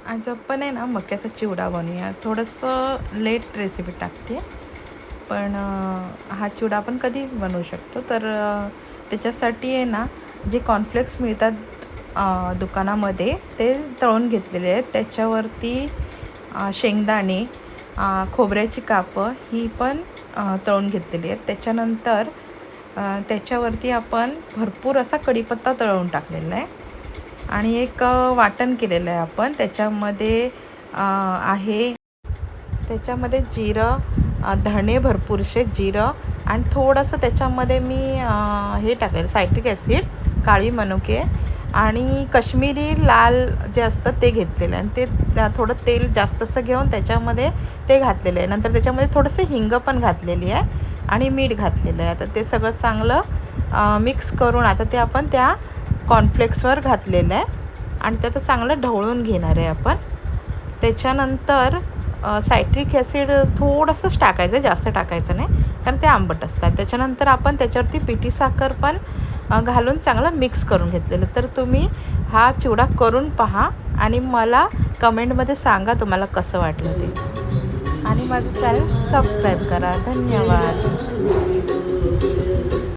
आज आपण आहे ना मक्याचा चिवडा बनवूया. थोडंसं लेट रेसिपी टाकते पण हा चिवडा आपण कधी बनवू शकतो. तर त्याच्यासाठी आहे ना जे कॉर्नफ्लेक्स मिळतात दुकानामध्ये ते तळून घेतलेले आहेत. त्याच्यावरती शेंगदाणे, खोबऱ्याची कापं ही पण तळून घेतलेली आहेत. त्याच्यानंतर त्याच्यावरती आपण भरपूर असा कढीपत्ता तळून टाकलेला आहे आणि एक वाटण केलेलं आहे आपण. त्याच्यामध्ये आहे त्याच्यामध्ये जिरं, धणे भरपूरसे जिरं आणि थोडंसं त्याच्यामध्ये मी हे टाकलेलं सायट्रिक ॲसिड, काळी मनुके आणि कश्मीरी लाल जे असतं ते घेतलेलं आहे आणि ते थोडं तेल जास्तसं घेऊन त्याच्यामध्ये ते घातलेलं आहे. नंतर त्याच्यामध्ये थोडंसं हिंग पण घातलेली आहे आणि मीठ घातलेलं आहे. आता ते सगळं चांगलं मिक्स करून आता ते आपण त्या कॉर्नफ्लेक्सवर घातलेलं आहे आणि ते आता चांगलं ढवळून घेणार आहे आपण. त्याच्यानंतर सायट्रिक ॲसिड थोडंसंच टाकायचं, जास्त टाकायचं नाही कारण ते आंबट असतात. त्याच्यानंतर आपण त्याच्यावरती पिठी साखर पण घालून चांगलं मिक्स करून घेतलेलं. तर तुम्ही हा चिवडा करून पहा आणि मला कमेंटमध्ये सांगा तुम्हाला कसं वाटलं ते. आणि माझं चॅनल सबस्क्राईब करा. धन्यवाद.